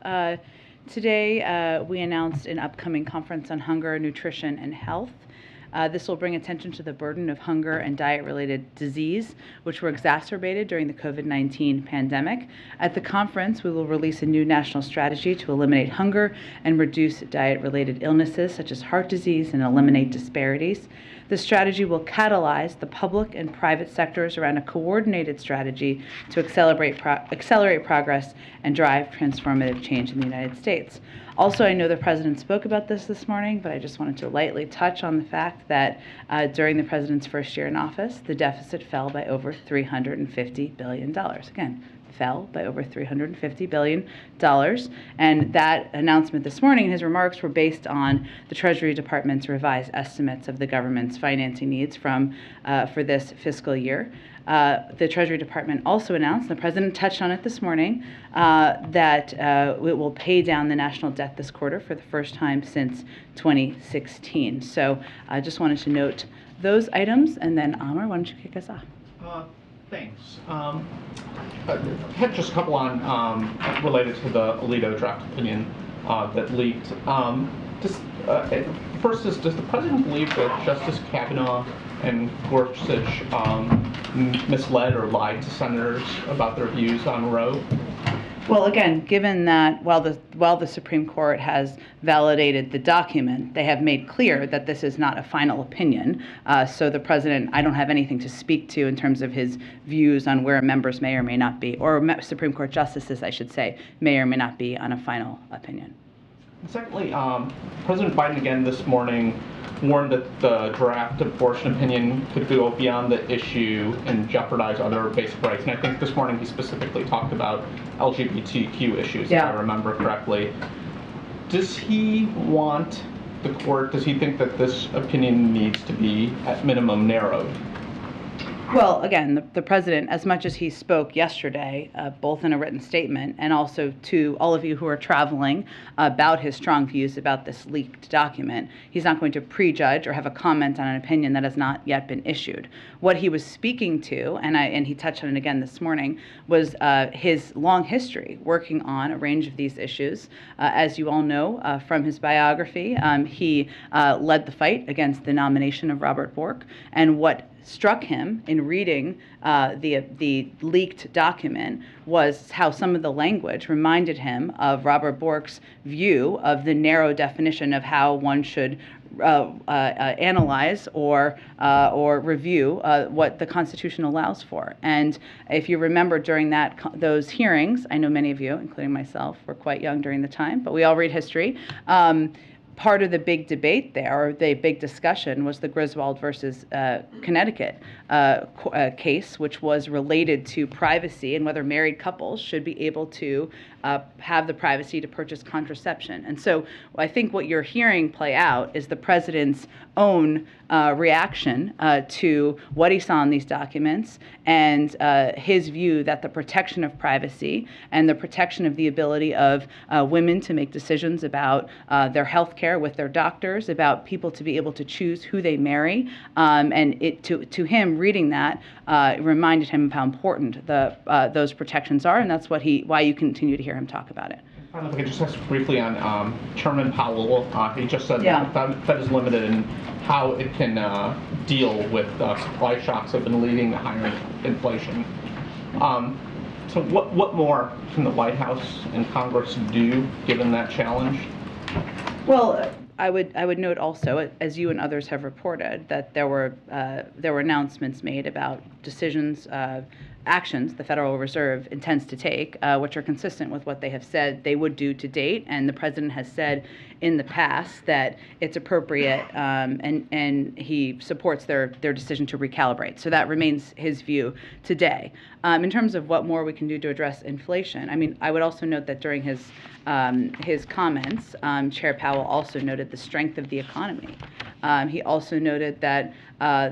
Times. Today, we announced an upcoming conference on hunger, nutrition, and health. This will bring attention to the burden of hunger and diet-related disease, which were exacerbated during the COVID-19 pandemic. At the conference, we will release a new national strategy to eliminate hunger and reduce diet-related illnesses such as heart disease and eliminate disparities. The strategy will catalyze the public and private sectors around a coordinated strategy to accelerate progress and drive transformative change in the United States. Also, I know the President spoke about this morning, but I just wanted to lightly touch on the fact that during the President's first year in office, the deficit fell by over $350 billion. Again, fell by over $350 billion. And that announcement this morning, his remarks were based on the Treasury Department's revised estimates of the government's financing needs for this fiscal year. The Treasury Department also announced, the President touched on it this morning, that it will pay down the national debt this quarter for the first time since 2016. So I just wanted to note those items, and then Amr, why don't you kick us off? Thanks. I had just a couple on related to the Alito draft opinion that leaked. First is, does the President believe that Justice Kavanaugh and Gorsuch misled or lied to senators about their views on Roe? Well, again, given that while the Supreme Court has validated the document, they have made clear that this is not a final opinion. So the President, I don't have anything to speak to in terms of his views on where members may or may not be, or Supreme Court justices, I should say, may or may not be on a final opinion. And secondly, President Biden again this morning warned that the draft abortion opinion could go beyond the issue and jeopardize other basic rights. And I think this morning he specifically talked about LGBTQ issues, if I remember correctly. Does he want the court, does he think that this opinion needs to be at minimum narrowed? Well, again, the President, as much as he spoke yesterday, both in a written statement and also to all of you who are traveling about his strong views about this leaked document, he's not going to prejudge or have a comment on an opinion that has not yet been issued. What he was speaking to, and he touched on it again this morning, was his long history working on a range of these issues. As you all know from his biography, he led the fight against the nomination of Robert Bork, and what struck him in reading the leaked document was how some of the language reminded him of Robert Bork's view of the narrow definition of how one should analyze or review what the Constitution allows for. And if you remember during those hearings, I know many of you, including myself, were quite young during the time, but we all read history. Part of the big debate there, or the big discussion, was the Griswold versus Connecticut case, which was related to privacy and whether married couples should be able to have the privacy to purchase contraception. And so I think what you're hearing play out is the President's own reaction to what he saw in these documents and his view that the protection of privacy and the protection of the ability of women to make decisions about their health care with their doctors, about people to be able to choose who they marry, and to him reading that reminded him of how important those protections are, and that's why you continue to hear him talk about it. Finally, if I could just ask briefly on Chairman Powell. He just said that the Fed is limited in how it can deal with supply shocks that have been leading to higher inflation. So what more can the White House and Congress do given that challenge? Well, I would note also, as you and others have reported, that there were announcements made about decisions, actions the Federal Reserve intends to take, which are consistent with what they have said they would do to date. And the President has said in the past that it's appropriate, and he supports their decision to recalibrate. So that remains his view today. In terms of what more we can do to address inflation, I mean, I would also note that during his comments, Chair Powell also noted the strength of the economy. He also noted that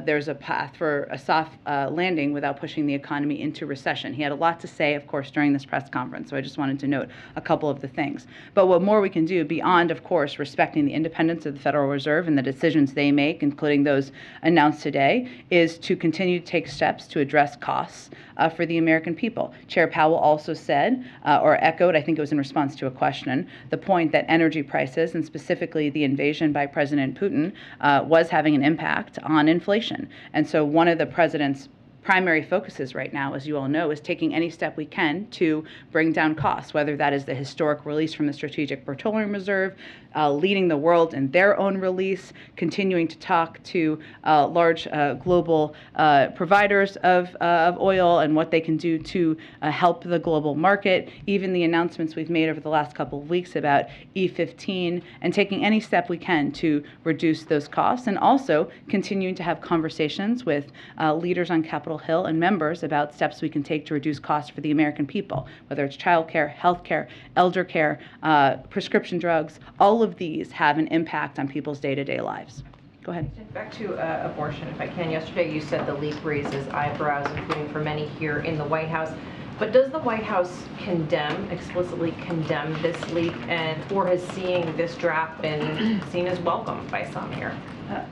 there's a path for a soft landing without pushing the economy into recession. He had a lot to say, of course, during this press conference, so I just wanted to note a couple of the things. But what more we can do beyond, of course, respecting the independence of the Federal Reserve and the decisions they make, including those announced today, is to continue to take steps to address costs for the American people. Chair Powell also said, or echoed, I think it was in response to a question, the point that energy prices, and specifically the invasion by President Putin, was having an impact on inflation. And so one of the president's primary focuses right now, as you all know, is taking any step we can to bring down costs, whether that is the historic release from the Strategic Petroleum Reserve, leading the world in their own release, continuing to talk to large global providers of oil and what they can do to help the global market, even the announcements we've made over the last couple of weeks about E15, and taking any step we can to reduce those costs, and also continuing to have conversations with leaders on Capitol Hill and members about steps we can take to reduce costs for the American people, whether it's child care, health care, elder care, prescription drugs. All of these have an impact on people's day-to-day lives. Go ahead. Back to abortion, if I can. Yesterday you said the leak raises eyebrows, including for many here in the White House. But does the White House explicitly condemn this leak, or has seeing this draft been seen as welcome by some here?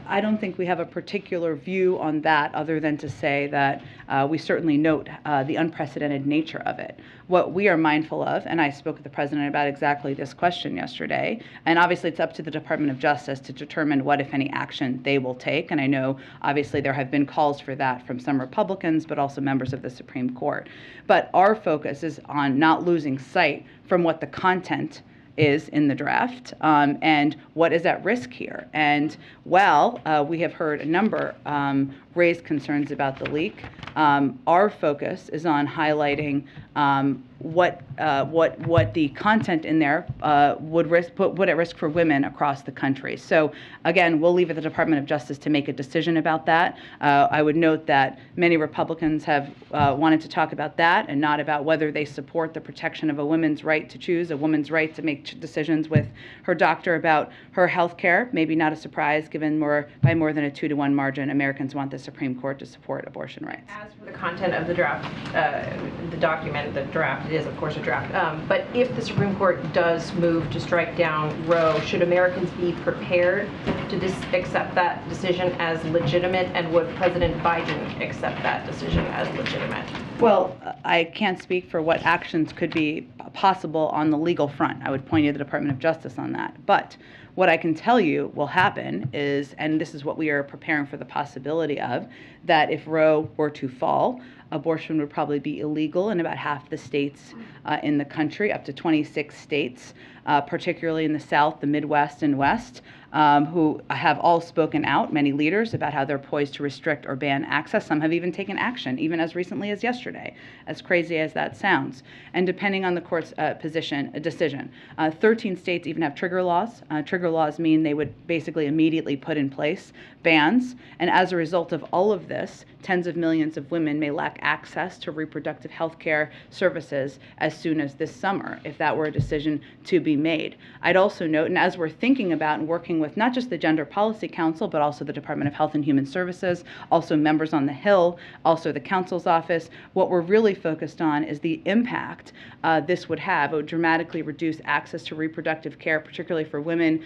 I don't think we have a particular view on that other than to say that we certainly note the unprecedented nature of it. What we are mindful of, and I spoke with the President about exactly this question yesterday, and obviously it's up to the Department of Justice to determine what, if any, action they will take. And I know, obviously, there have been calls for that from some Republicans, but also members of the Supreme Court. But our focus is on not losing sight from what the content is in the draft and what is at risk here. And while we have heard a number raise concerns about the leak, our focus is on highlighting what the content in there would put at risk for women across the country. So again, we'll leave it to the Department of Justice to make a decision about that. I would note that many Republicans have wanted to talk about that and not about whether they support the protection of a woman's right to choose, a woman's right to make decisions with her doctor about her health care. Maybe not a surprise, given by more than a 2-to-1 margin, Americans want the Supreme Court to support abortion rights. As for the content of the draft, the document, the draft, it is of course a draft, but if the Supreme Court does move to strike down Roe, should Americans be prepared to accept that decision as legitimate, and would President Biden accept that decision as legitimate? Well, I can't speak for what actions could be possible on the legal front. I would point you to the Department of Justice on that. But what I can tell you will happen is, and this is what we are preparing for the possibility of, that if Roe were to fall, abortion would probably be illegal in about half the states in the country, up to 26 states, particularly in the South, the Midwest, and West, who have all spoken out, many leaders, about how they're poised to restrict or ban access. Some have even taken action, even as recently as yesterday, as crazy as that sounds. And depending on the court's decision, 13 states even have trigger laws. Trigger laws mean they would basically immediately put in place bans. And as a result of all of this, tens of millions of women may lack access to reproductive health care services as soon as this summer, if that were a decision to be made. I'd also note, and as we're thinking about and working with not just the Gender Policy Council, but also the Department of Health and Human Services, also members on the Hill, also the Council's office, what we're really focused on is the impact this would have. It would dramatically reduce access to reproductive care, particularly for women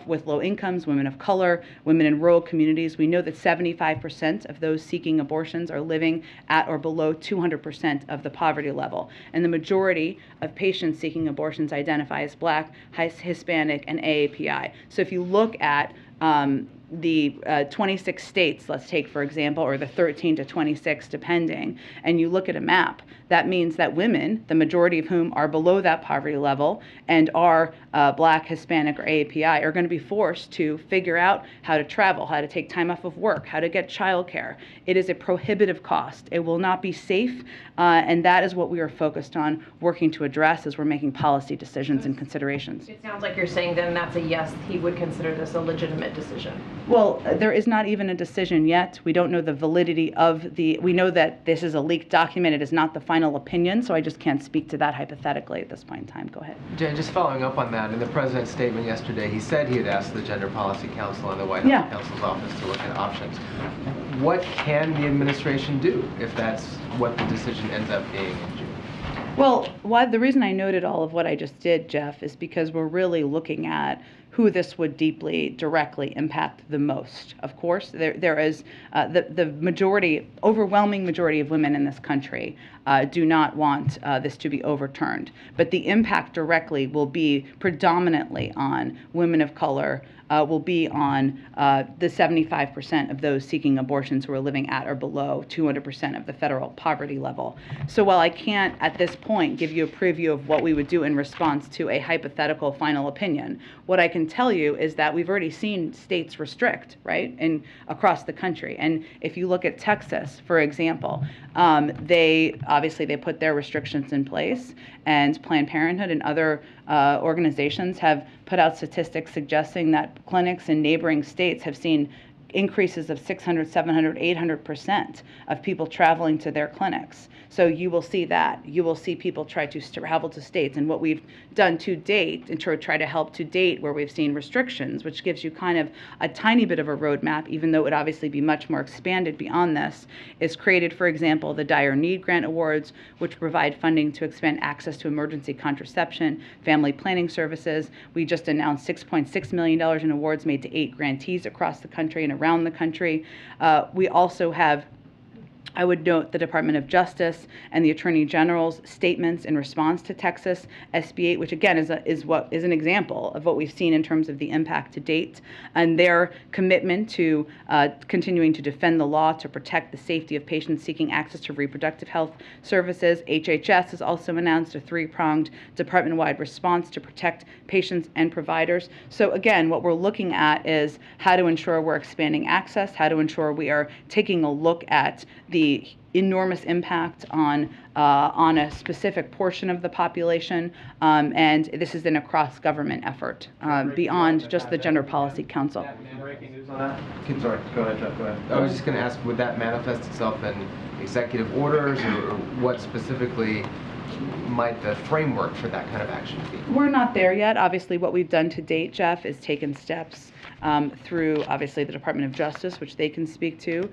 with low incomes, women of color, women in rural communities. We know that 75% of those seeking abortions are living at or below 200% of the poverty level. And the majority of patients seeking abortions identify as Black, Hispanic, and AAPI. So if you look at the 26 states, let's take for example, or the 13 to 26 depending, and you look at a map, that means that women, the majority of whom are below that poverty level and are Black, Hispanic, or AAPI, are going to be forced to figure out how to travel, how to take time off of work, how to get childcare. It is a prohibitive cost. It will not be safe, and that is what we are focused on working to address as we're making policy decisions and considerations. It sounds like you're saying then that's a yes, he would consider this a legitimate decision. Well, there is not even a decision yet. We don't know the validity of we know that this is a leaked document. It is not the final opinion, so I just can't speak to that hypothetically at this point in time. Go ahead. Jen, just following up on that, in the president's statement yesterday, he said he had asked the Gender Policy Council and the White House Counsel's office to look at options. What can the administration do if that's what the decision ends up being in June? Well, the reason I noted all of what I just did, Jeff, is because we're really looking at who this would deeply, directly impact the most. Of course, there is the overwhelming majority of women in this country do not want this to be overturned. But the impact directly will be predominantly on women of color, will be on the 75% of those seeking abortions who are living at or below 200% of the federal poverty level. So while I can't at this point give you a preview of what we would do in response to a hypothetical final opinion, what I can tell you is that we've already seen states restrict, right, across the country. And if you look at Texas, for example, they put their restrictions in place, and Planned Parenthood and other organizations have put out statistics suggesting that clinics in neighboring states have seen increases of 600, 700, 800% of people traveling to their clinics. So you will see that. You will see people try to travel to states. And what we've done to date, and try to help to date where we've seen restrictions, which gives you kind of a tiny bit of a roadmap, even though it would obviously be much more expanded beyond this, is created, for example, the Dire Need Grant Awards, which provide funding to expand access to emergency contraception, family planning services. We just announced $6.6 million in awards made to 8 grantees across the country and around the country. We also have, I would note, the Department of Justice and the Attorney General's statements in response to Texas SB 8, which again is an example of what we've seen in terms of the impact to date, and their commitment to continuing to defend the law to protect the safety of patients seeking access to reproductive health services. HHS has also announced a 3-pronged department-wide response to protect patients and providers. So again, what we're looking at is how to ensure we're expanding access, how to ensure we are taking a look at the enormous impact on a specific portion of the population, and this is in a cross-government effort beyond just the Gender Policy Council. Breaking news on that? Sorry, go ahead, Jeff, go ahead. I was just going to ask, would that manifest itself in executive orders, or what specifically might the framework for that kind of action be? We're not there yet. Obviously, what we've done to date, Jeff, is taken steps through, obviously, the Department of Justice, which they can speak to,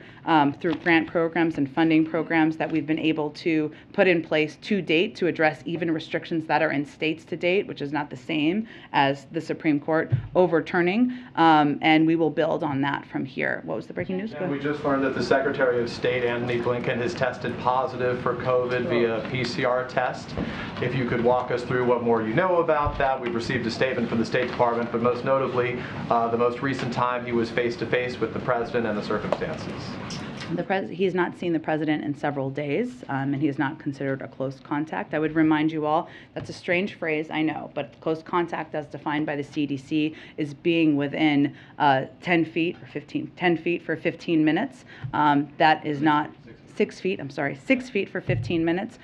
through grant programs and funding programs that we've been able to put in place to date to address even restrictions that are in states to date, which is not the same as the Supreme Court overturning, and we will build on that from here. What was the breaking news? And we just learned that the Secretary of State, Antony Blinken, has tested positive for COVID via PCR test. If you could walk us through what more you know about that. We've received a statement from the State Department, but most notably, the most recent time he was face-to-face with the President and the circumstances. He has not seen the President in several days, and he is not considered a close contact. I would remind you all, that's a strange phrase, I know, but close contact as defined by the CDC is being within 10 feet for 15 minutes. That is not 6 feet, 6 feet for 15 minutes.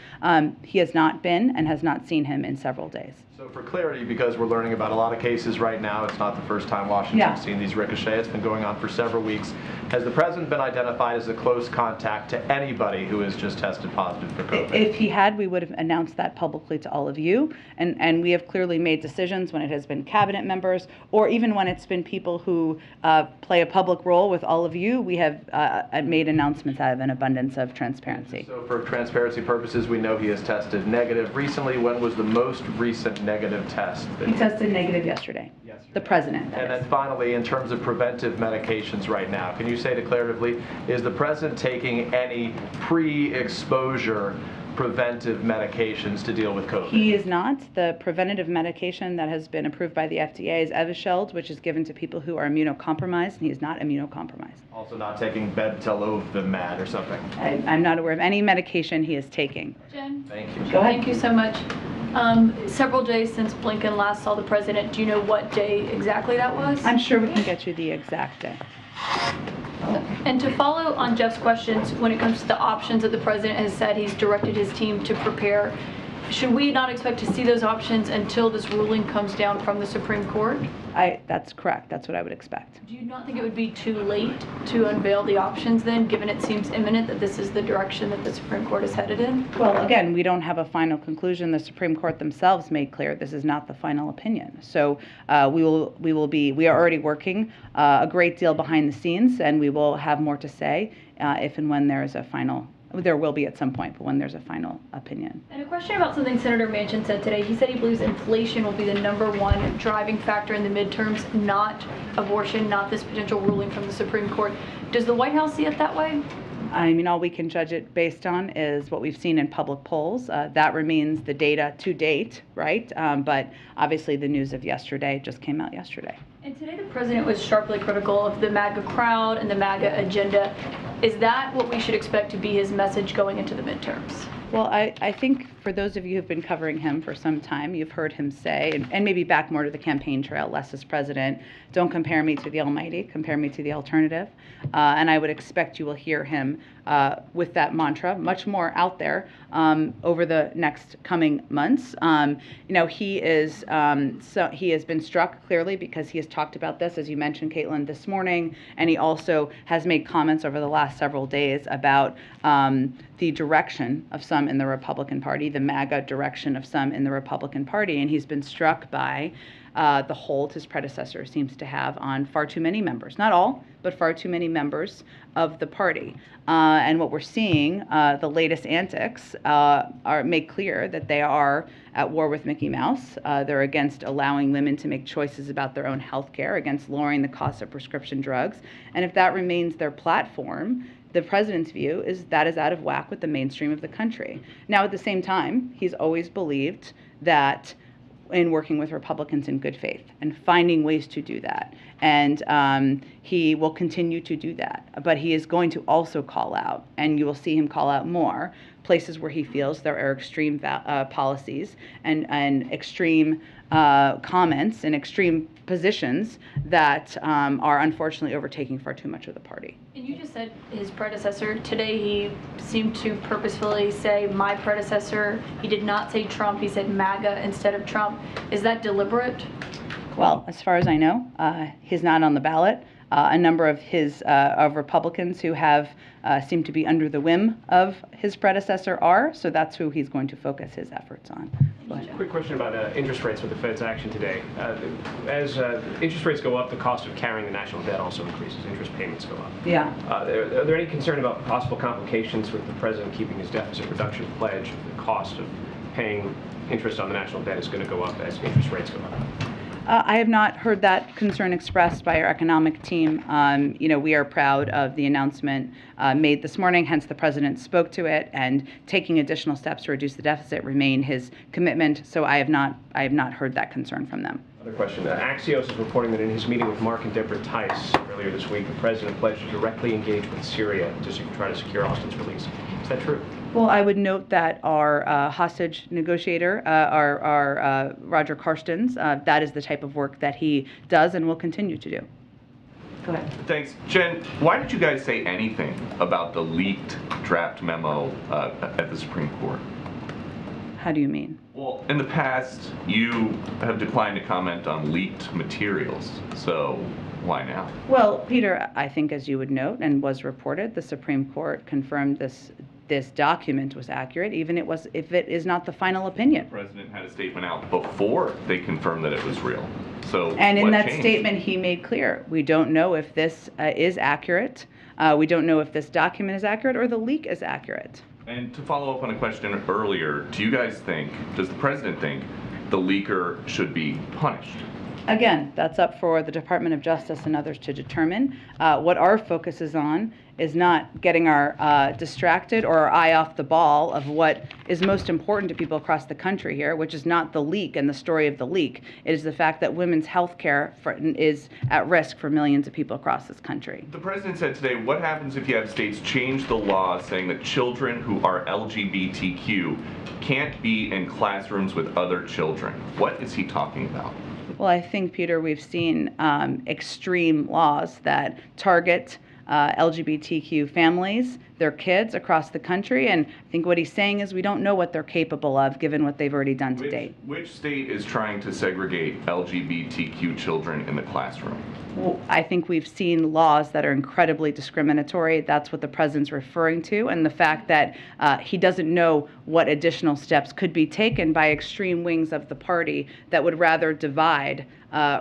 He has not been and has not seen him in several days. So for clarity, because we're learning about a lot of cases right now, it's not the first time Washington's seen these ricochet. It's been going on for several weeks. Has the President been identified as a close contact to anybody who has just tested positive for COVID? If he had, we would have announced that publicly to all of you. And we have clearly made decisions when it has been cabinet members, or even when it's been people who play a public role with all of you. We have made announcements out of an abundance of transparency. So for transparency purposes, we know he has tested negative recently. When was the most recent negative test? He tested negative yesterday. The President. And then finally, in terms of preventive medications right now, can you say declaratively, is the President taking any pre-exposure preventive medications to deal with COVID? He is not. The preventative medication that has been approved by the FDA is Evusheld, which is given to people who are immunocompromised, and he is not immunocompromised. Also not taking Bebtelovimab or something? I'm not aware of any medication he is taking. Jen? Thank you. Go ahead. Thank you so much. Several days since Blinken last saw the President, do you know what day exactly that was? I'm sure we can get you the exact day. And to follow on Jeff's questions, when it comes to the options that the President has said he's directed his team to prepare, should we not expect to see those options until this ruling comes down from the Supreme Court? That's correct. That's what I would expect. Do you not think it would be too late to unveil the options then, given it seems imminent that this is the direction that the Supreme Court is headed in? Well, again, we don't have a final conclusion. The Supreme Court themselves made clear this is not the final opinion. So we are already working a great deal behind the scenes, and we will have more to say if and when there is a final. There will be at some point, but when there's a final opinion. And a question about something Senator Manchin said today. He said he believes inflation will be the #1 driving factor in the midterms, not abortion, not this potential ruling from the Supreme Court. Does the White House see it that way? I mean, all we can judge it based on is what we've seen in public polls. That remains the data to date, right? But obviously the news of yesterday just came out yesterday. And today the president was sharply critical of the MAGA crowd and the MAGA agenda. Is that what we should expect to be his message going into the midterms? Well, I think for those of you who've been covering him for some time, you've heard him say, and maybe back more to the campaign trail, less as president, don't compare me to the almighty, compare me to the alternative. And I would expect you will hear him with that mantra much more out there over the next coming months. He has been struck clearly because he has talked about this, as you mentioned, Caitlin, this morning, and he also has made comments over the last several days about the direction of some in the Republican Party, the MAGA direction of some in the Republican Party, and he's been struck by the hold his predecessor seems to have on far too many members, not all, but far too many members of the party. And what we're seeing, the latest antics, make clear that they are at war with Mickey Mouse. They're against allowing women to make choices about their own health care, against lowering the cost of prescription drugs. And if that remains their platform, the president's view is that is out of whack with the mainstream of the country. Now, at the same time, he's always believed that in working with Republicans in good faith and finding ways to do that. And he will continue to do that. But he is going to also call out, and you will see him call out more, places where he feels there are extreme policies and extreme comments and extreme positions that are unfortunately overtaking far too much of the party. And you just said his predecessor. Today he seemed to purposefully say my predecessor. He did not say Trump. He said MAGA instead of Trump. Is that deliberate? Well, as far as I know, he's not on the ballot. A number of his of Republicans who have seem to be under the whim of his predecessor are, so that's who he's going to focus his efforts on. Quick question about interest rates with the Fed's action today. As interest rates go up, the cost of carrying the national debt also increases. Interest payments go up. Yeah. Are there any concern about possible complications with the president keeping his deficit reduction pledge? The cost of paying interest on the national debt is going to go up as interest rates go up. I have not heard that concern expressed by our economic team. We are proud of the announcement made this morning, hence the president spoke to it, and taking additional steps to reduce the deficit remain his commitment. So I have not heard that concern from them. Other question. Axios is reporting that in his meeting with Mark and Deborah Tice earlier this week, the president pledged to directly engage with Syria to try to secure Austin's release. Is that true? Well, I would note that our hostage negotiator, our Roger Carstens, that is the type of work that he does and will continue to do. Go ahead. Thanks. Jen, why did you guys say anything about the leaked draft memo at the Supreme Court? How do you mean? Well, in the past, you have declined to comment on leaked materials, so why now? Well, Peter, I think as you would note and was reported, the Supreme Court confirmed this document was accurate, even if it is not the final opinion. The president had a statement out before they confirmed that it was real. So and in that changed? statement, he made clear, we don't know if this is accurate. We don't know if this document is accurate or the leak is accurate. And to follow up on a question earlier, does the president think the leaker should be punished? Again, that's up for the Department of Justice and others to determine. What our focus is on is not getting our distracted or our eye off the ball of what is most important to people across the country here, which is not the leak and the story of the leak. It is the fact that women's health care is at risk for millions of people across this country. The president said today, what happens if you have states change the law saying that children who are LGBTQ can't be in classrooms with other children? What is he talking about? Well, I think, Peter, we've seen extreme laws that target LGBTQ families their kids across the country. And I think what he's saying is we don't know what they're capable of given what they've already done to date. Which state is trying to segregate LGBTQ children in the classroom? Well, I think we've seen laws that are incredibly discriminatory. That's what the president's referring to, and the fact that he doesn't know what additional steps could be taken by extreme wings of the party that would rather divide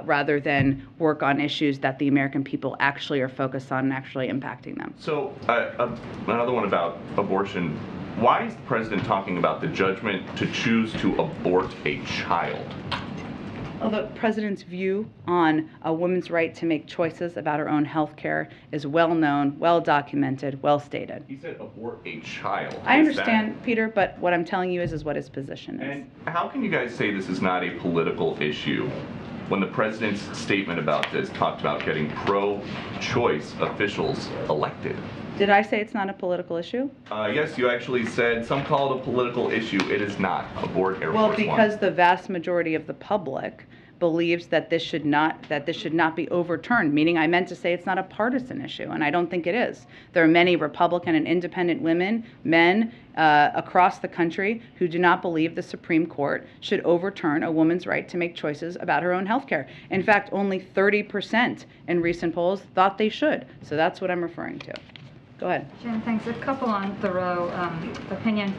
rather than work on issues that the American people actually are focused on and actually impacting them. So another one about abortion. Why is the president talking about the judgment to choose to abort a child? Well, the president's view on a woman's right to make choices about her own health care is well known, well documented, well stated. He said abort a child. I understand, Peter, but what I'm telling you is what his position is. And how can you guys say this is not a political issue when the president's statement about this talked about getting pro-choice officials elected? Did I say it's not a political issue? Yes, you actually said some call it a political issue. It is not. Abort Air Force One. Well, because the vast majority of the public believes that this should not be overturned, meaning I meant to say it's not a partisan issue, and I don't think it is. There are many Republican and independent men across the country who do not believe the Supreme Court should overturn a woman's right to make choices about her own health care. In fact, only 30% in recent polls thought they should. So that's what I'm referring to. Go ahead. Jen, thanks. A couple on Thoreau opinion.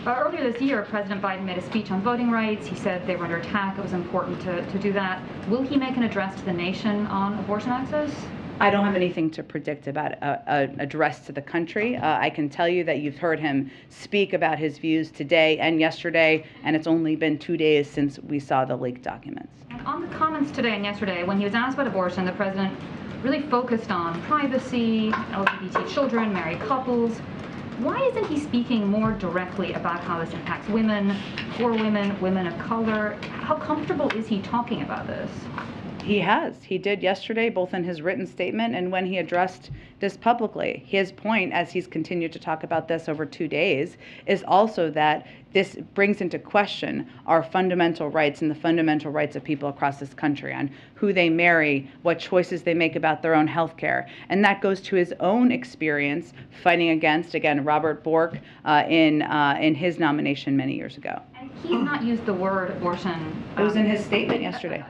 Earlier this year, President Biden made a speech on voting rights. He said they were under attack. It was important to do that. Will he make an address to the nation on abortion access? I don't have anything to predict about an address to the country. I can tell you that you've heard him speak about his views today and yesterday, and it's only been 2 days since we saw the leaked documents. And on the comments today and yesterday, when he was asked about abortion, the president really focused on privacy, LGBT children, married couples. Why isn't he speaking more directly about how this impacts women, poor women, women of color? How comfortable is he talking about this? He has. He did yesterday, both in his written statement and when he addressed this publicly. His point, as he's continued to talk about this over 2 days, is also that this brings into question our fundamental rights and the fundamental rights of people across this country on who they marry, what choices they make about their own health care. And that goes to his own experience fighting against, again, Robert Bork in his nomination many years ago. And he has not used the word abortion. It was in his statement yesterday.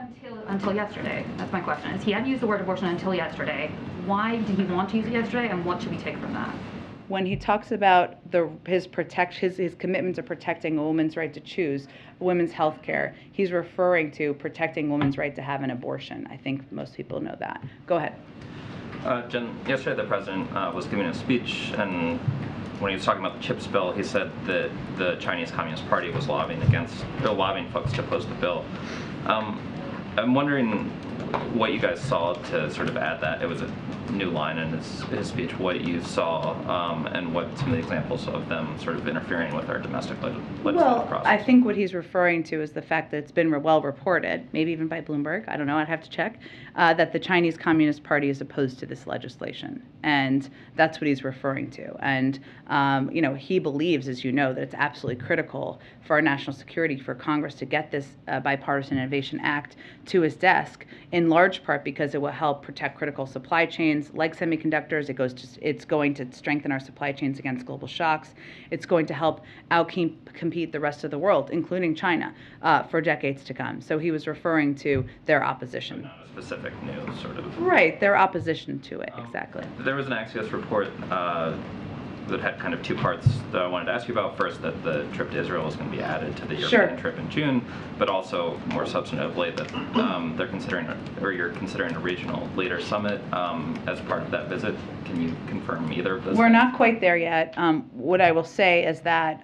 Until yesterday. That's my question. He hadn't used the word abortion until yesterday. Why did he want to use it yesterday, and what should we take from that? When he talks about his commitment to protecting a woman's right to choose women's health care, he's referring to protecting women's right to have an abortion. I think most people know that. Go ahead. Jen, yesterday the president was giving a speech, and when he was talking about the CHIPS bill, he said that the Chinese Communist Party was lobbying folks to oppose the bill. I'm wondering what you guys saw to sort of add that. It was a new line in his speech, what you saw, and what some of the examples of them sort of interfering with our domestic legislative process. I think what he's referring to is the fact that it's been well reported, maybe even by Bloomberg, I don't know, I'd have to check, that the Chinese Communist Party is opposed to this legislation. And that's what he's referring to. And, he believes, as you know, that it's absolutely critical for our national security for Congress to get this Bipartisan Innovation Act to his desk, in large part because it will help protect critical supply chains like semiconductors. It's going to strengthen our supply chains against global shocks. It's going to help outcompete the rest of the world, including China, for decades to come. So he was referring to their opposition. Not a specific new sort of... Right, their opposition to it, exactly. There was an Axios report that had kind of two parts that I wanted to ask you about. First, that the trip to Israel is going to be added to the European trip in June, but also more substantively that they're considering, or you're considering a regional leader summit as part of that visit. Can you confirm either of those? We're not quite there yet. What I will say is that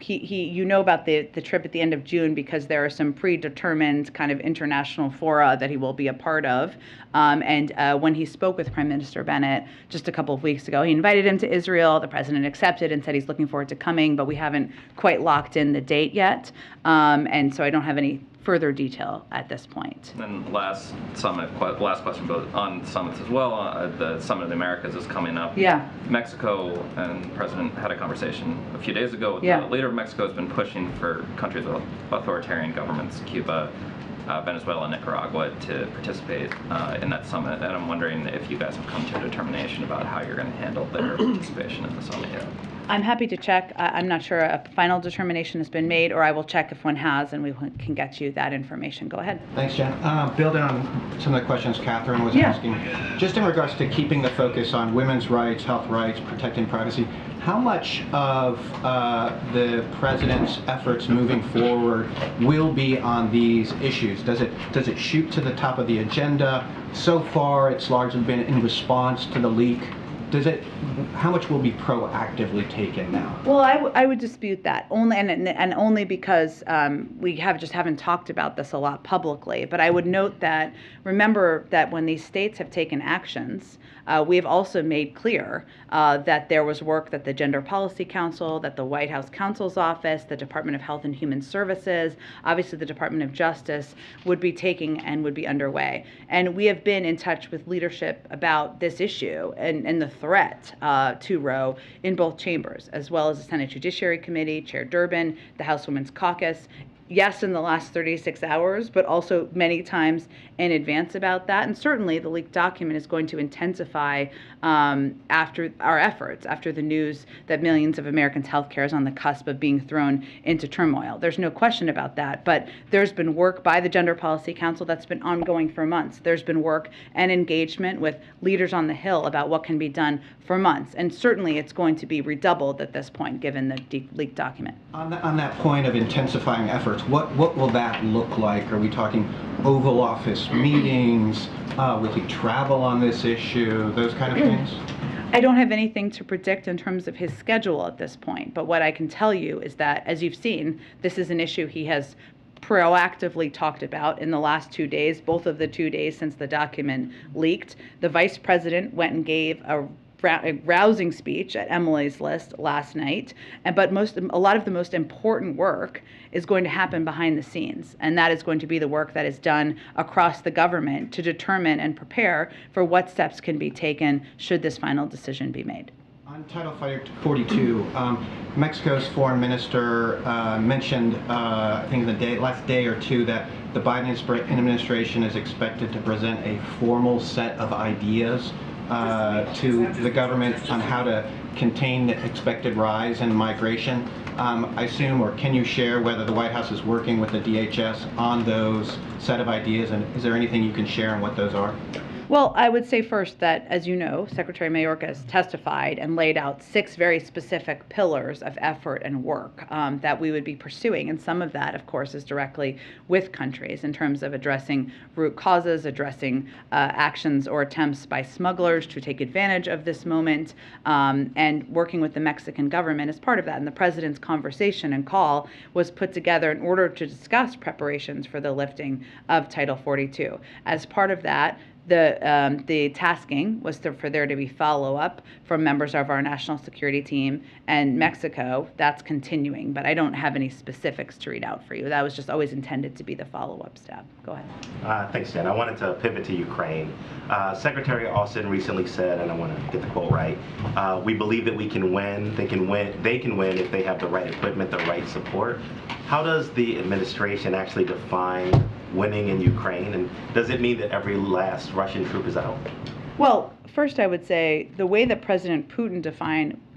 you know about the trip at the end of June because there are some predetermined kind of international fora that he will be a part of. And when he spoke with Prime Minister Bennett just a couple of weeks ago, he invited him to Israel. The president accepted and said he's looking forward to coming, but we haven't quite locked in the date yet. And so I don't have any further detail at this point. And last question, but on summits as well. The Summit of the Americas is coming up. Yeah. Mexico and the president had a conversation a few days ago. The leader of Mexico has been pushing for countries with authoritarian governments, Cuba, Venezuela and Nicaragua to participate in that summit, and I'm wondering if you guys have come to a determination about how you're going to handle their participation in the summit yet. I'm happy to check. I'm not sure a final determination has been made, or I will check if one has, and we can get you that information. Go ahead. Thanks, Jen. Building on some of the questions Catherine was asking, just in regards to keeping the focus on women's rights, health rights, protecting privacy, how much of the president's efforts moving forward will be on these issues? Does it shoot to the top of the agenda? So far, it's largely been in response to the leak. How much will be proactively taken now? Well, I would dispute that, only because we haven't talked about this a lot publicly. But I would note that, remember that when these states have taken actions, we have also made clear that there was work that the Gender Policy Council, that the White House Counsel's Office, the Department of Health and Human Services, obviously the Department of Justice would be taking and would be underway. And we have been in touch with leadership about this issue and the threat to Roe in both chambers, as well as the Senate Judiciary Committee, Chair Durbin, the House Women's Caucus. Yes, in the last 36 hours, but also many times in advance about that. And certainly the leaked document is going to intensify after our efforts, after the news that millions of Americans' health care is on the cusp of being thrown into turmoil. There's no question about that. But there's been work by the Gender Policy Council that's been ongoing for months. There's been work and engagement with leaders on the Hill about what can be done for months. And certainly it's going to be redoubled at this point, given the leaked document. On that point of intensifying efforts, what will that look like? Are we talking Oval Office meetings? Will he travel on this issue? Those kind of things? I don't have anything to predict in terms of his schedule at this point, but what I can tell you is that, as you've seen, this is an issue he has proactively talked about in the last 2 days, both of the 2 days since the document leaked. The vice president went and gave a rousing speech at Emily's List last night, but a lot of the most important work is going to happen behind the scenes, and that is going to be the work that is done across the government to determine and prepare for what steps can be taken should this final decision be made. On Title 42, Mexico's foreign minister mentioned, I think the last day or two, that the Biden administration is expected to present a formal set of ideas to the government on how to contain the expected rise in migration. I assume, or can you share whether the White House is working with the DHS on those set of ideas, and is there anything you can share on what those are? Well, I would say first that, as you know, Secretary Mayorkas has testified and laid out 6 very specific pillars of effort and work that we would be pursuing. And some of that, of course, is directly with countries in terms of addressing root causes, addressing actions or attempts by smugglers to take advantage of this moment, and working with the Mexican government as part of that. And the president's conversation and call was put together in order to discuss preparations for the lifting of Title 42. As part of that, the tasking was for there to be follow-up from members of our national security team and Mexico. That's continuing, but I don't have any specifics to read out for you. That was just always intended to be the follow-up step. Go ahead. Thanks, Jen. I wanted to pivot to Ukraine. Secretary Austin recently said, and I want to get the quote right, we believe that we can win. They can win if they have the right equipment, the right support. How does the administration actually define winning in Ukraine, and does it mean that every last Russian troop is out? Well, first I would say the way that President Putin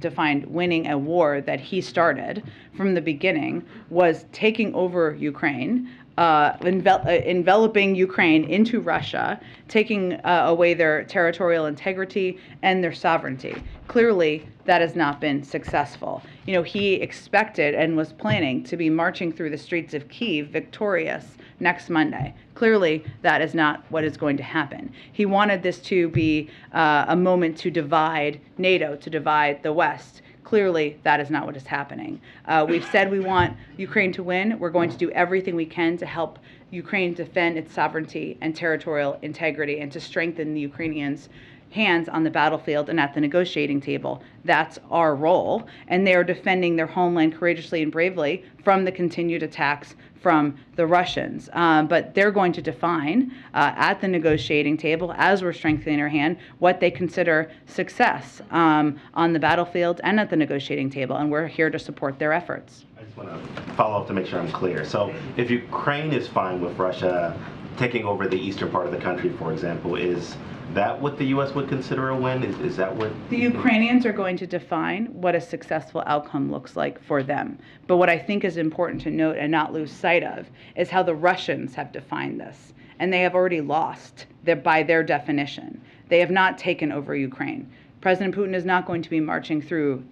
defined winning a war that he started from the beginning was taking over Ukraine, enveloping Ukraine into Russia, taking away their territorial integrity and their sovereignty. Clearly, that has not been successful. You know, he expected and was planning to be marching through the streets of Kyiv victorious next Monday. Clearly, that is not what is going to happen. He wanted this to be a moment to divide NATO, to divide the West. Clearly, that is not what is happening. We've said we want Ukraine to win. We're going to do everything we can to help Ukraine defend its sovereignty and territorial integrity and to strengthen the Ukrainians' hands on the battlefield and at the negotiating table. That's our role. And they are defending their homeland courageously and bravely from the continued attacks from the Russians. But they're going to define at the negotiating table, as we're strengthening our hand, what they consider success on the battlefield and at the negotiating table. And we're here to support their efforts. just want to follow up to make sure I'm clear. So if Ukraine is fine with Russia taking over the eastern part of the country, for example, is that what the U.S. would consider a win? Is that what... The Ukrainians are going to define what a successful outcome looks like for them. But what I think is important to note and not lose sight of is how the Russians have defined this. And they have already lost by their definition. They have not taken over Ukraine. President Putin is not going to be marching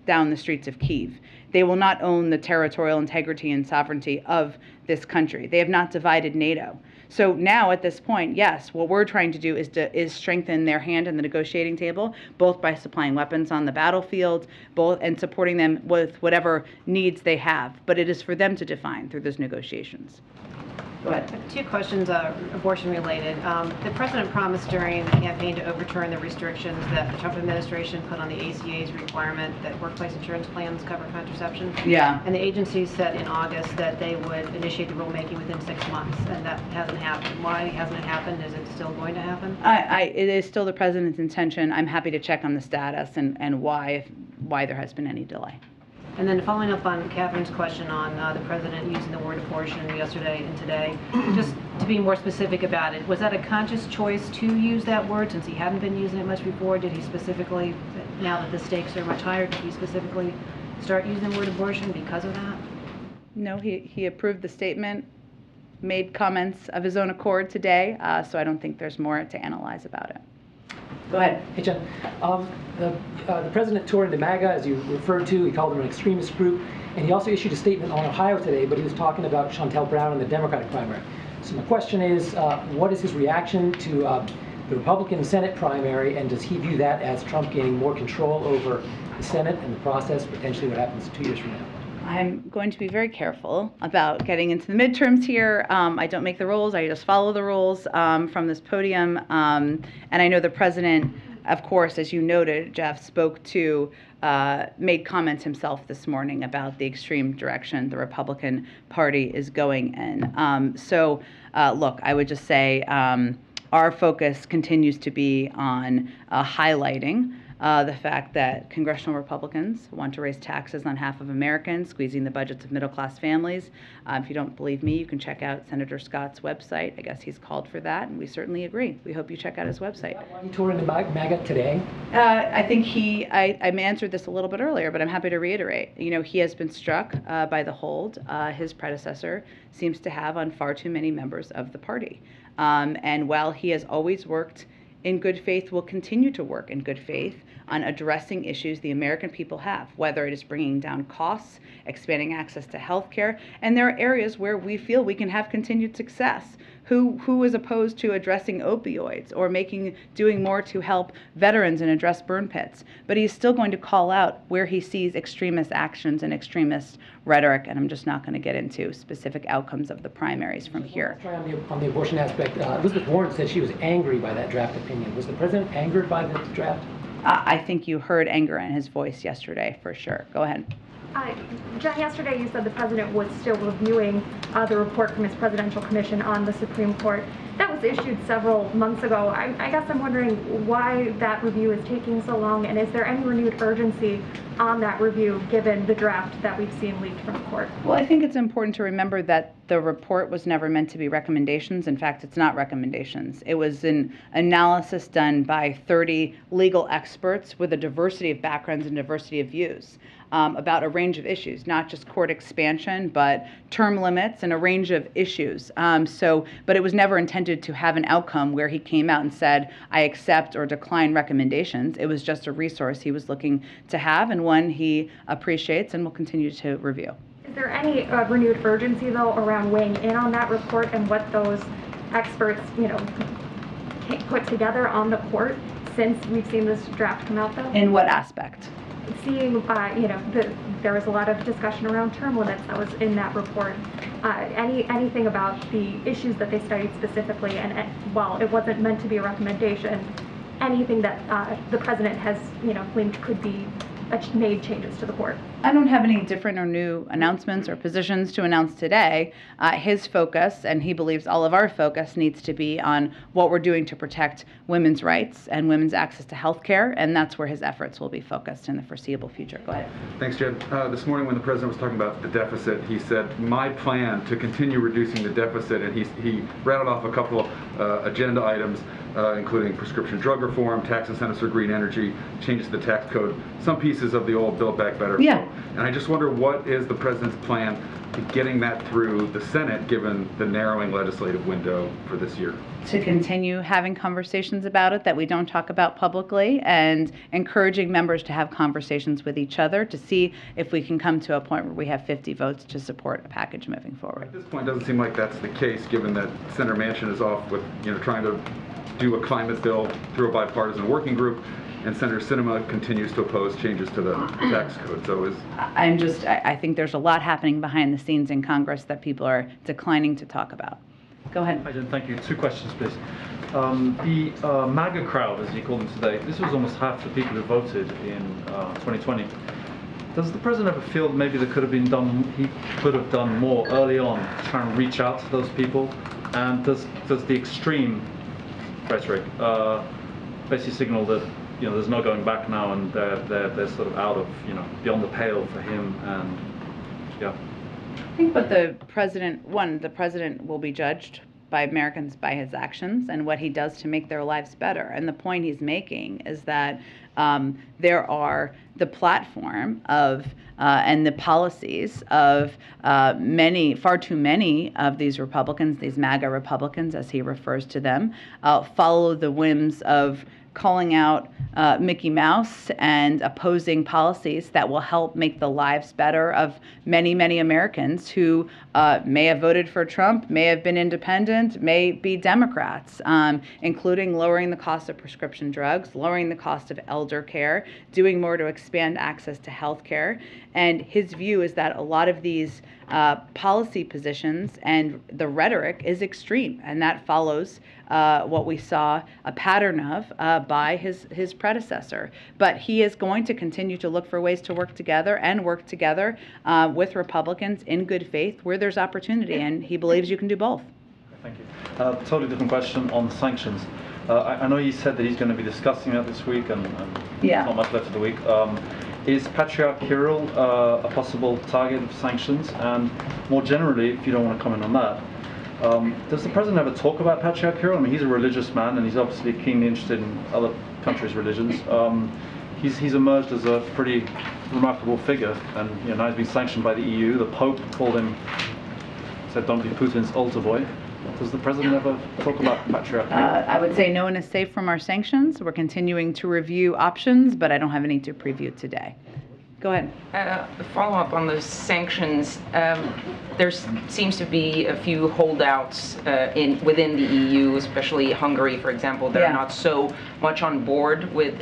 down the streets of Kyiv. They will not own the territorial integrity and sovereignty of this country. They have not divided NATO. So now at this point, yes, what we're trying to do is strengthen their hand in the negotiating table, both by supplying weapons on the battlefield, and supporting them with whatever needs they have. But it is for them to define through those negotiations. Go ahead. Two questions, abortion related. The president promised during the campaign to overturn the restrictions that the Trump administration put on the ACA's requirement that workplace insurance plans cover contraception. Yeah. And the agency said in August that they would initiate the rulemaking within 6 months, and that hasn't happened. Why hasn't it happened? Is it still going to happen? It is still the president's intention. I'm happy to check on the status and why there has been any delay. And then following up on Catherine's question on the president using the word abortion yesterday and today, just to be more specific about it, was that a conscious choice to use that word since he hadn't been using it much before? Did he specifically, now that the stakes are much higher, did he specifically start using the word abortion because of that? No, he approved the statement, made comments of his own accord today, so I don't think there's more to analyze about it. Go ahead. Hey, Jen. The president tore into MAGA, as you referred to. He called them an extremist group. And he also issued a statement on Ohio today, but he was talking about Shontel Brown in the Democratic primary. So my question is, what is his reaction to the Republican Senate primary, and does he view that as Trump gaining more control over the Senate and the process, potentially what happens 2 years from now? I'm going to be very careful about getting into the midterms here. I don't make the rules. I just follow the rules from this podium. And I know the president, of course, as you noted, Jeff, made comments himself this morning about the extreme direction the Republican Party is going in. Look, I would just say our focus continues to be on highlighting the fact that congressional Republicans want to raise taxes on half of Americans, squeezing the budgets of middle-class families. If you don't believe me, you can check out Senator Scott's website. I guess he's called for that, and we certainly agree. We hope you check out his website. Why he tore into MAGA today? I think I answered this a little bit earlier, but I'm happy to reiterate. You know, he has been struck by the hold his predecessor seems to have on far too many members of the party. And while he has always worked in good faith, will continue to work in good faith on addressing issues the American people have, whether it is bringing down costs, expanding access to health care, and there are areas where we feel we can have continued success. Who is opposed to addressing opioids or doing more to help veterans and address burn pits? But he's still going to call out where he sees extremist actions and extremist rhetoric, and I'm just not going to get into specific outcomes of the primaries from here. On the abortion aspect, Elizabeth Warren said she was angry by that draft opinion. Was the president angered by the draft? I think you heard anger in his voice yesterday, for sure. Go ahead. Jen, yesterday you said the president was still reviewing the report from his presidential commission on the Supreme Court. That was issued several months ago. I guess I'm wondering why that review is taking so long, and is there any renewed urgency on that review given the draft that we've seen leaked from the court? Well, I think it's important to remember that the report was never meant to be recommendations. In fact, it's not recommendations. It was an analysis done by 30 legal experts with a diversity of backgrounds and diversity of views. About a range of issues, not just court expansion, but term limits and a range of issues. But it was never intended to have an outcome where he came out and said, I accept or decline recommendations. It was just a resource he was looking to have and one he appreciates and will continue to review. Is there any renewed urgency, though, around weighing in on that report and what those experts, put together on the court since we've seen this draft come out, though? In what aspect? Seeing, there was a lot of discussion around term limits that was in that report. Anything about the issues that they studied specifically, and while it wasn't meant to be a recommendation, anything that the president has, claimed could be made changes to the court? I don't have any different or new announcements or positions to announce today. His focus, and he believes all of our focus, needs to be on what we're doing to protect women's rights and women's access to health care, and that's where his efforts will be focused in the foreseeable future. Go ahead. Thanks, Jen. This morning when the president was talking about the deficit, he said, my plan to continue reducing the deficit, and he rattled off a couple of agenda items, including prescription drug reform, tax incentives for green energy, changes to the tax code, some pieces of the old Build Back Better. Yeah. And I just wonder, what is the president's plan to getting that through the Senate, given the narrowing legislative window for this year? To continue having conversations about it that we don't talk about publicly, and encouraging members to have conversations with each other to see if we can come to a point where we have 50 votes to support a package moving forward. At this point, it doesn't seem like that's the case, given that Senator Manchin is off with, trying to do a climate bill through a bipartisan working group, and Senator Sinema continues to oppose changes to the tax code. So I think there's a lot happening behind the scenes in Congress that people are declining to talk about. Go ahead. Hi, Jen. Thank you. 2 questions, please. The MAGA crowd, as you call them today, this was almost half the people who voted in 2020. Does the president ever feel maybe he could have done more early on to try and reach out to those people? And does the extreme rhetoric basically signal that there's no going back now, and they're sort of out of beyond the pale for him? And yeah. I think what the president will be judged by Americans by his actions and what he does to make their lives better. And the point he's making is that there are the platform of and the policies of far too many of these Republicans, these MAGA Republicans, as he refers to them, follow the whims of calling out Mickey Mouse and opposing policies that will help make the lives better of many, many Americans who may have voted for Trump, may have been independent, may be Democrats, including lowering the cost of prescription drugs, lowering the cost of elder care, doing more to expand access to health care. And his view is that a lot of these policy positions and the rhetoric is extreme, and that follows what we saw a pattern of by his predecessor. But he is going to continue to look for ways to work together with Republicans in good faith where there's opportunity, and he believes you can do both. Thank you. Totally different question on sanctions. I know he said that he's going to be discussing that this week, and yeah. Not much left of the week. Is Patriarch Kirill a possible target of sanctions? And more generally, if you don't want to comment on that, does the president ever talk about Patriarch Kirill? I mean, he's a religious man, and he's obviously keenly interested in other countries' religions. He's emerged as a pretty remarkable figure, and now he's been sanctioned by the EU. The Pope said don't be Putin's altar boy. Does the president ever talk about Patriarch Kirill? I would say no one is safe from our sanctions. We're continuing to review options, but I don't have any to preview today. Go ahead. Follow up on the sanctions. There seems to be a few holdouts within the EU, especially Hungary, for example, that are not so much on board with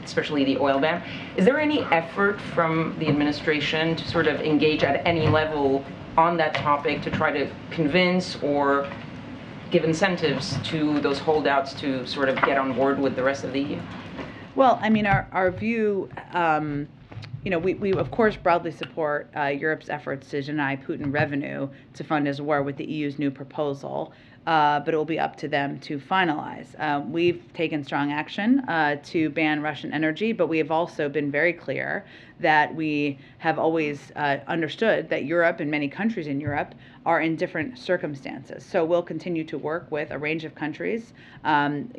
especially the oil ban. Is there any effort from the administration to sort of engage at any level on that topic to try to convince or give incentives to those holdouts to sort of get on board with the rest of the EU? Well, I mean, our view, we of course broadly support Europe's efforts to deny Putin revenue to fund his war with the EU's new proposal, but it will be up to them to finalize. We've taken strong action to ban Russian energy, but we have also been very clear that we have always understood that Europe and many countries in Europe are in different circumstances. So we'll continue to work with a range of countries, and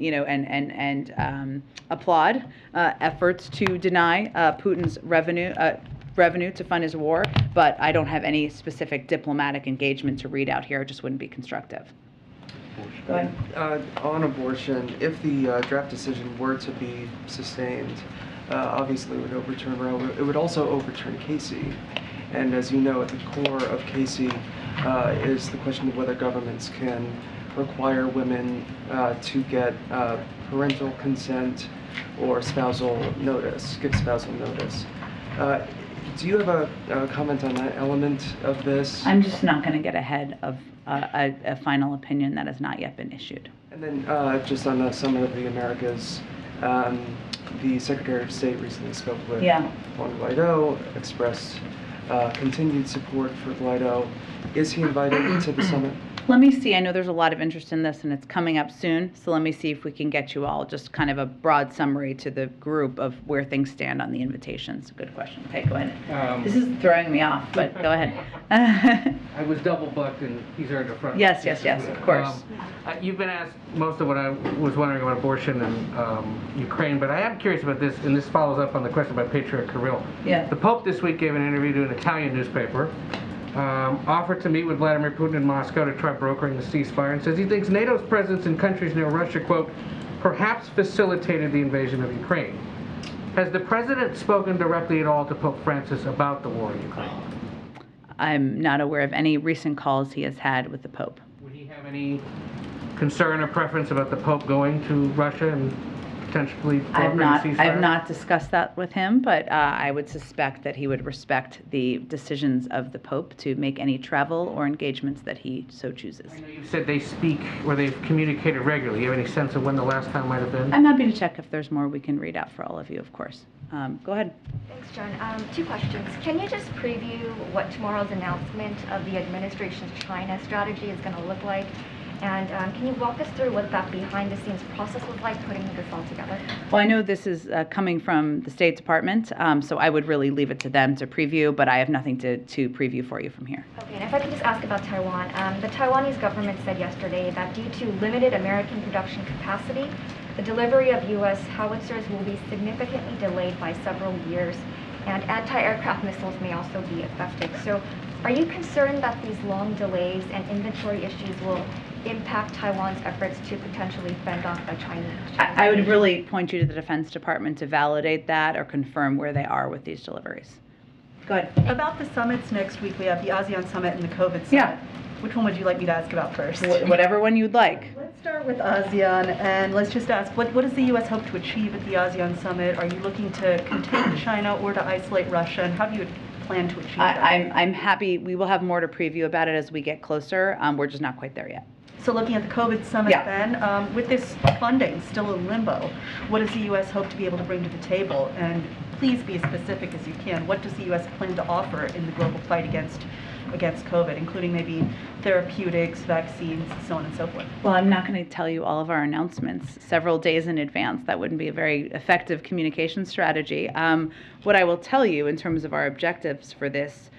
applaud efforts to deny Putin's revenue to fund his war. But I don't have any specific diplomatic engagement to read out here. It just wouldn't be constructive. Go ahead. On abortion, if the draft decision were to be sustained, obviously it would overturn Roe. It would also overturn Casey. And as you know, at the core of Casey is the question of whether governments can require women to get parental consent or spousal notice, give spousal notice. Do you have a comment on that element of this? I'm just not going to get ahead of a final opinion that has not yet been issued. And then just on the Summit of the Americas, The Secretary of State recently spoke with Yeah. Juan Guaido, expressed continued support for Guaido. Is he invited to the summit? Let me see. I know there's a lot of interest in this and it's coming up soon. So let me see if we can get you all just kind of a broad summary to the group of where things stand on the invitations. Good question. Okay, go ahead. This is throwing me off, but go ahead. I was double booked and he's there in the front. Yes, of course. You've been asked most of what I was wondering about abortion and Ukraine, but I am curious about this, and this follows up on the question about Patriarch Kirill. Yeah. The Pope this week gave an interview to an Italian newspaper, offered to meet with Vladimir Putin in Moscow to try brokering the ceasefire, and says he thinks NATO's presence in countries near Russia, quote, perhaps facilitated the invasion of Ukraine. Has the president spoken directly at all to Pope Francis about the war in Ukraine? I'm not aware of any recent calls he has had with the Pope. Would he have any concern or preference about the Pope going to Russia and potentially brokering a ceasefire? I've not discussed that with him, but I would suspect that he would respect the decisions of the Pope to make any travel or engagements that he so chooses. I know you said they speak or they've communicated regularly. You have any sense of when the last time might have been? I'm happy to check if there's more we can read out for all of you, of course. Go ahead. Thanks, Jen. Two questions. Can you just preview what tomorrow's announcement of the administration's China strategy is going to look like? And can you walk us through what that behind-the-scenes process was like, putting this all together? Well, I know this is coming from the State Department, so I would really leave it to them to preview, but I have nothing to preview for you from here. Okay, and if I could just ask about Taiwan. The Taiwanese government said yesterday that due to limited American production capacity, the delivery of U.S. howitzers will be significantly delayed by several years, and anti-aircraft missiles may also be affected. So are you concerned that these long delays and inventory issues will impact Taiwan's efforts to potentially fend off the Chinese? I would really point you to the Defense Department to validate that or confirm where they are with these deliveries. Go ahead. About the summits next week, we have the ASEAN Summit and the COVID Summit. Yeah. Which one would you like me to ask about first? Whatever one you'd like. Let's start with ASEAN, and let's just ask, what does the U.S. hope to achieve at the ASEAN Summit? Are you looking to contain China or to isolate Russia, and how do you plan to achieve that? I'm happy. We will have more to preview about it as we get closer. We're just not quite there yet. So looking at the COVID Summit then, with this funding still in limbo, what does the U.S. hope to be able to bring to the table? And please be as specific as you can. What does the U.S. plan to offer in the global fight against COVID, including maybe therapeutics, vaccines, so on and so forth? Well, I'm not going to tell you all of our announcements several days in advance. That wouldn't be a very effective communication strategy. What I will tell you in terms of our objectives for this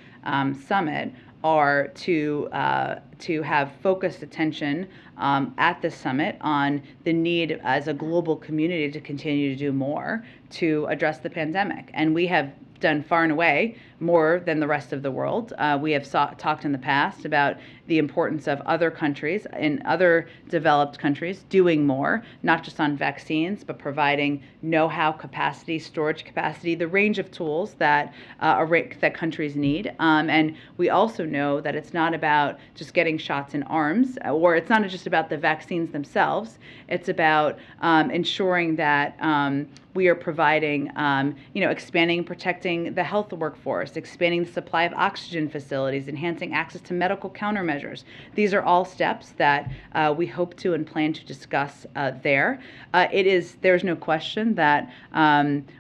summit are to have focused attention at the summit on the need as a global community to continue to do more to address the pandemic. And we have done far and away more than the rest of the world. We have talked in the past about the importance of other countries in other developed countries doing more, not just on vaccines, but providing know-how capacity, storage capacity, the range of tools that that countries need. And we also know that it's not about just getting shots in arms, or it's not just about the vaccines themselves. It's about ensuring that we are providing, expanding and protecting the health workforce, expanding the supply of oxygen facilities, enhancing access to medical countermeasures. These are all steps that we hope to and plan to discuss there. There's no question that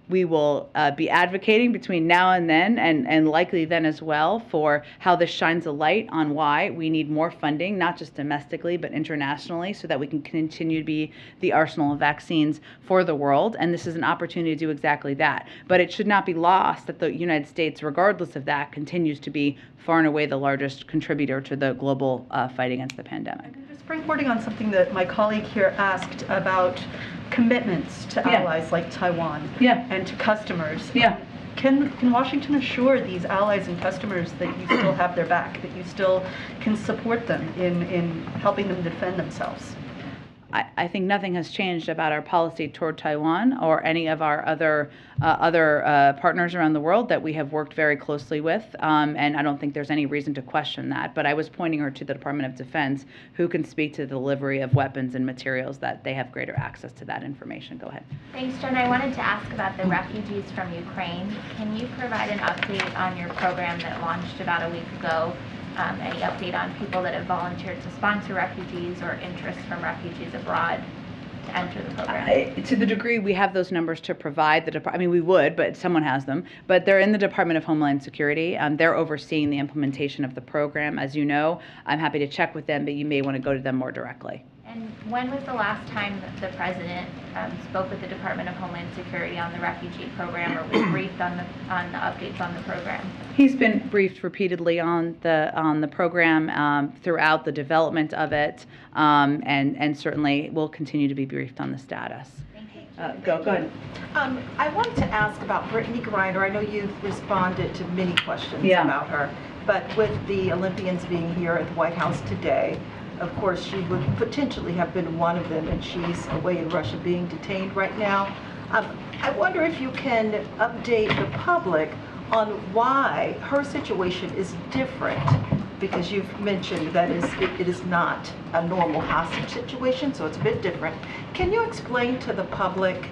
we will be advocating between now and then, and likely then as well, for how this shines a light on why we need more funding, not just domestically, but internationally, so that we can continue to be the arsenal of vaccines for the world. And this is an opportunity to do exactly that. But it should not be lost that the United States, regardless of that, continues to be far and away the largest contributor to the global fight against the pandemic. Just springboarding on something that my colleague here asked about commitments to allies like Taiwan and to customers. Can Washington assure these allies and customers that you still have their back, that you still can support them in helping them defend themselves? I think nothing has changed about our policy toward Taiwan or any of our other partners around the world that we have worked very closely with, and I don't think there's any reason to question that. But I was pointing her to the Department of Defense, who can speak to the delivery of weapons and materials that they have greater access to that information. Go ahead. Thanks, Jen. I wanted to ask about the refugees from Ukraine. Can you provide an update on your program that launched about a week ago? Any update on people that have volunteered to sponsor refugees or interest from refugees abroad to enter the program? To the degree we have those numbers to provide, I mean, we would, but someone has them. But they're in the Department of Homeland Security. They're overseeing the implementation of the program. As you know, I'm happy to check with them, but you may want to go to them more directly. And when was the last time that the president spoke with the Department of Homeland Security on the refugee program, or was briefed on the updates on the program? He's been briefed repeatedly on the program throughout the development of it, and certainly will continue to be briefed on the status. Go ahead. I wanted to ask about Brittney Griner. I know you've responded to many questions about her, but with the Olympians being here at the White House today, of course, she would potentially have been one of them, and she's away in Russia being detained right now. I wonder if you can update the public on why her situation is different, because you've mentioned that it is not a normal hostage situation, so it's a bit different. Can you explain to the public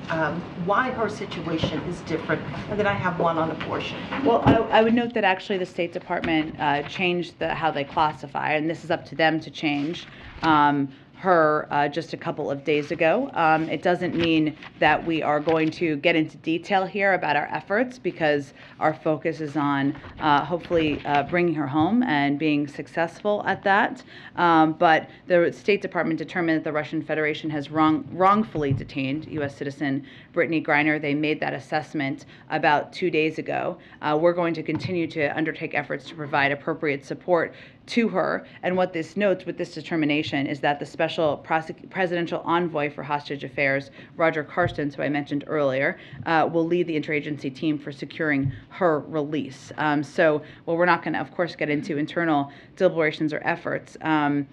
why her situation is different? And then I have one on abortion. Well, I would note that actually the State Department changed how they classify, and this is up to them to change her just a couple of days ago. It doesn't mean that we are going to get into detail here about our efforts, because our focus is on hopefully bringing her home and being successful at that. But the State Department determined that the Russian Federation has wrongfully detained U.S. citizen Brittney Griner. They made that assessment about 2 days ago. We're going to continue to undertake efforts to provide appropriate support to her. And what this notes with this determination is that the special presidential envoy for hostage affairs, Roger Carstens, who I mentioned earlier, will lead the interagency team for securing her release. So, while we're not going to, of course, get into internal deliberations or efforts, the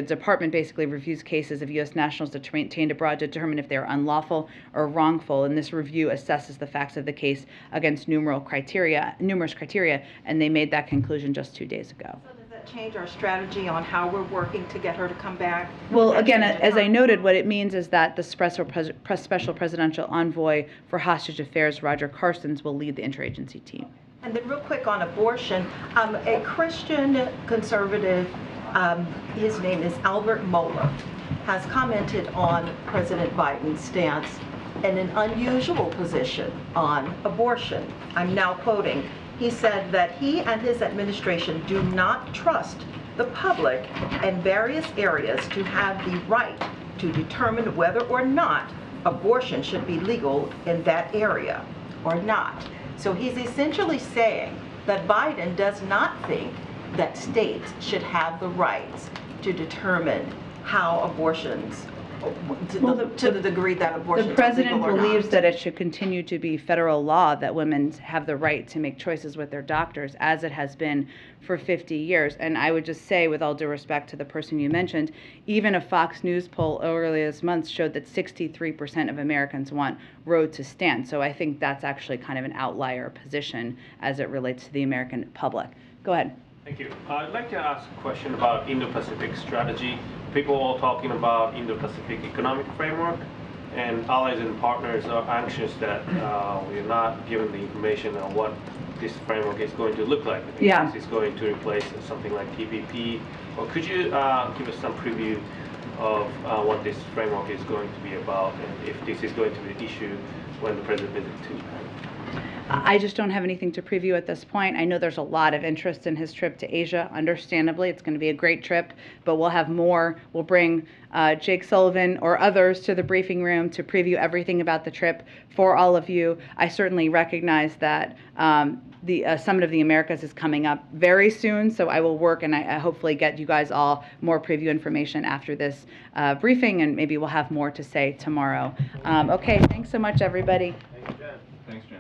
department basically reviews cases of U.S. nationals detained abroad to determine if they are unlawful or wrongful, and this review assesses the facts of the case against numerous criteria, and they made that conclusion just 2 days ago. So does that change our strategy on how we're working to get her to come back? Well, again, as I noted, what it means is that the special presidential envoy for hostage affairs, Roger Carstens, will lead the interagency team. And then real quick on abortion, a Christian conservative, his name is Albert Mohler, has commented on President Biden's stance in an unusual position on abortion. I'm now quoting. He said that he and his administration do not trust the public in various areas to have the right to determine whether or not abortion should be legal in that area or not. So he's essentially saying that Biden does not think that states should have the rights to determine how abortions, to the degree that abortion The president is legal or believes not. that it should continue to be federal law that women have the right to make choices with their doctors, as it has been for 50 years. And I would just say, with all due respect to the person you mentioned, even a Fox News poll earlier this month showed that 63% of Americans want Roe to stand. So I think that's actually kind of an outlier position as it relates to the American public. Go ahead. Thank you. I'd like to ask a question about Indo-Pacific strategy. People are all talking about Indo-Pacific economic framework, and allies and partners are anxious that we are not given the information on what this framework is going to look like. I think this is going to replace something like TPP. Or could you give us some preview of what this framework is going to be about, and if this is going to be an issue when the president visits to Japan? I just don't have anything to preview at this point. I know there's a lot of interest in his trip to Asia. Understandably, it's going to be a great trip, but we'll have more. We'll bring Jake Sullivan or others to the briefing room to preview everything about the trip for all of you. I certainly recognize that the Summit of the Americas is coming up very soon, so I will work and I hopefully get you guys all more preview information after this briefing, and maybe we'll have more to say tomorrow. Okay, thanks so much, everybody. Thanks, Jen. Thanks, Jen.